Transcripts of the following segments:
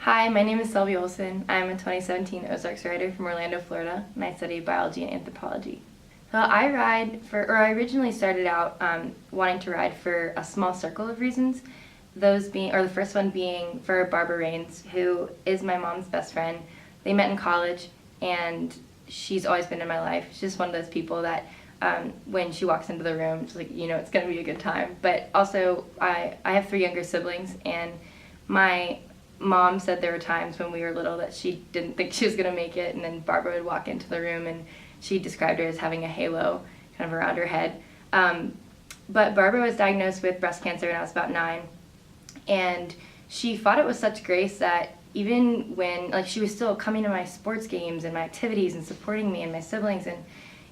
Hi, my name is Selby Olson. I'm a 2017 Ozarks rider from Orlando, Florida, and I study biology and anthropology. So I originally started out wanting to ride for a small circle of reasons. The first one being for Barbara Rains, who is my mom's best friend. They met in college, and she's always been in my life. She's just one of those people that when she walks into the room, it's like, it's going to be a good time. But also, I have 3 younger siblings, and my mom said there were times when we were little that she didn't think she was going to make it, and then Barbara would walk into the room and she described her as having a halo kind of around her head. But Barbara was diagnosed with breast cancer when I was about 9, and she fought it with such grace that even when, she was still coming to my sports games and my activities and supporting me and my siblings, and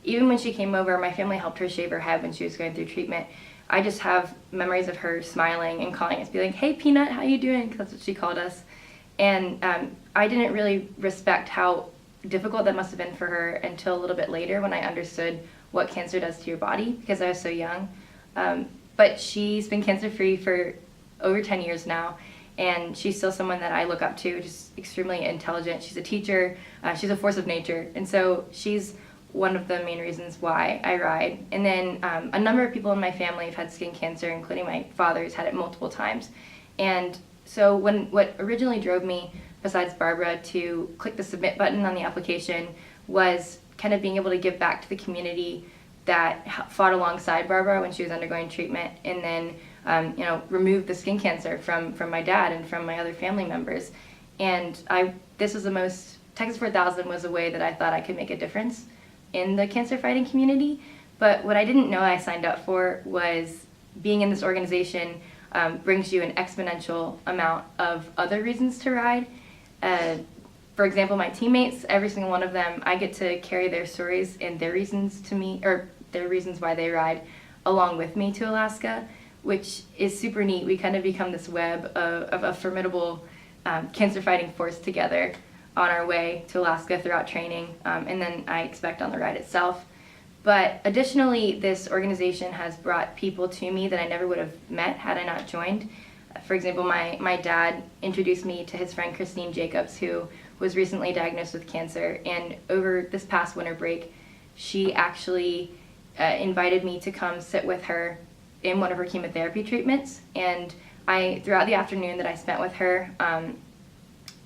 even when she came over, my family helped her shave her head when she was going through treatment. I just have memories of her smiling and calling us, be like, "Hey, Peanut, how you doing?" Because that's what she called us. And I didn't really respect how difficult that must have been for her until a little bit later when I understood what cancer does to your body, because I was so young. But she's been cancer-free for over 10 years now, and she's still someone that I look up to, just extremely intelligent. She's a teacher. She's a force of nature. And so she's one of the main reasons why I ride. And then a number of people in my family have had skin cancer, including my father's had it multiple times. And so what originally drove me, besides Barbara, to click the submit button on the application was kind of being able to give back to the community that fought alongside Barbara when she was undergoing treatment, and then remove the skin cancer from my dad and from my other family members. And Texas 4000 was a way that I thought I could make a difference in the cancer fighting community. But what I didn't know I signed up for was being in this organization brings you an exponential amount of other reasons to ride. For example, my teammates, every single one of them, I get to carry their stories and their reasons their reasons why they ride along with me to Alaska, which is super neat. We kind of become this web of a formidable cancer fighting force together on our way to Alaska throughout training, and then I expect on the ride itself. But additionally, this organization has brought people to me that I never would have met had I not joined. For example, my dad introduced me to his friend Christine Jacobs, who was recently diagnosed with cancer, and over this past winter break, she actually invited me to come sit with her in one of her chemotherapy treatments. And throughout the afternoon that I spent with her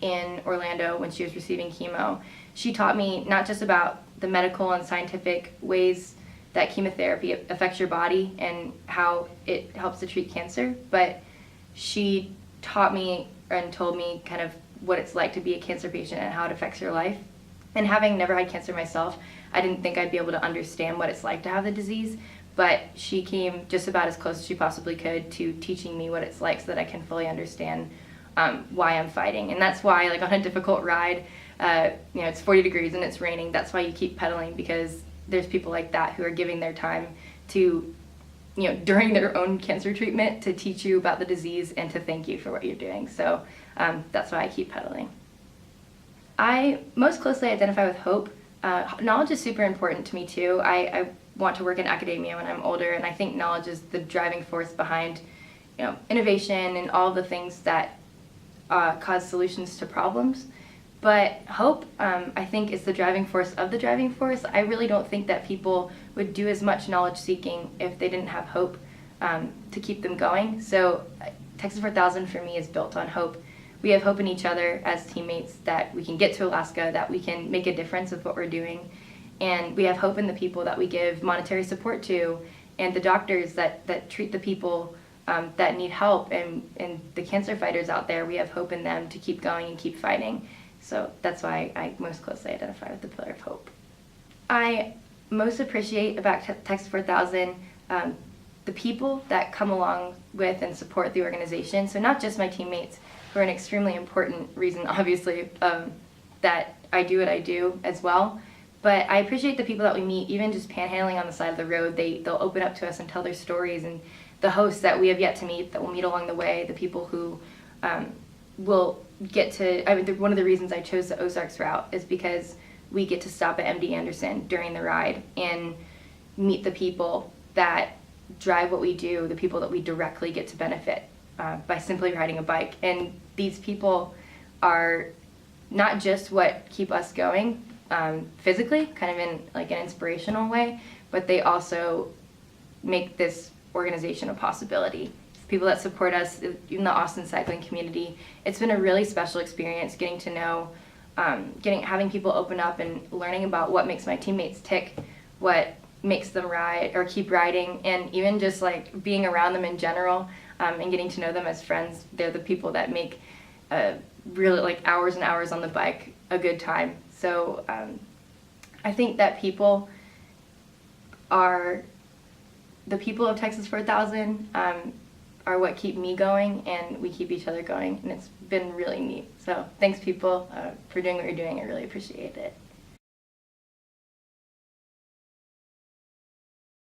in Orlando when she was receiving chemo, she taught me not just about the medical and scientific ways that chemotherapy affects your body and how it helps to treat cancer, but she taught me and told me kind of what it's like to be a cancer patient and how it affects your life. And having never had cancer myself, I didn't think I'd be able to understand what it's like to have the disease, but she came just about as close as she possibly could to teaching me what it's like so that I can fully understand why I'm fighting. And that's why, on a difficult ride, it's 40 degrees and it's raining, that's why you keep pedaling, because there's people like that who are giving their time to, during their own cancer treatment, to teach you about the disease and to thank you for what you're doing. So that's why I keep pedaling. I most closely identify with hope. Knowledge is super important to me too. I want to work in academia when I'm older, and I think knowledge is the driving force behind innovation and all the things that cause solutions to problems. But hope, I think, is the driving force of the driving force. I really don't think that people would do as much knowledge seeking if they didn't have hope to keep them going. So Texas 4000 for me is built on hope. We have hope in each other as teammates that we can get to Alaska, that we can make a difference with what we're doing. And we have hope in the people that we give monetary support to, and the doctors that treat the people that need help, and the cancer fighters out there. We have hope in them to keep going and keep fighting. So that's why I most closely identify with the pillar of hope. I most appreciate about Texas 4000 the people that come along with and support the organization. So not just my teammates, who are an extremely important reason, obviously, that I do what I do as well. But I appreciate the people that we meet, even just panhandling on the side of the road. They'll open up to us and tell their stories, and the hosts that we have yet to meet, that we'll meet along the way, the people who will get to, one of the reasons I chose the Ozarks route is because we get to stop at MD Anderson during the ride and meet the people that drive what we do, the people that we directly get to benefit by simply riding a bike. And these people are not just what keep us going physically, kind of in like an inspirational way, but they also make this organization a possibility. People that support us in the Austin cycling community, it's been a really special experience getting to know, having people open up and learning about what makes my teammates tick, what makes them ride or keep riding, and even just like being around them in general, and getting to know them as friends. They're the people that make really like hours and hours on the bike a good time. So I think that people are the people of Texas 4000 are what keep me going, and we keep each other going, and it's been really neat. So thanks, people, for doing what you're doing. I really appreciate it.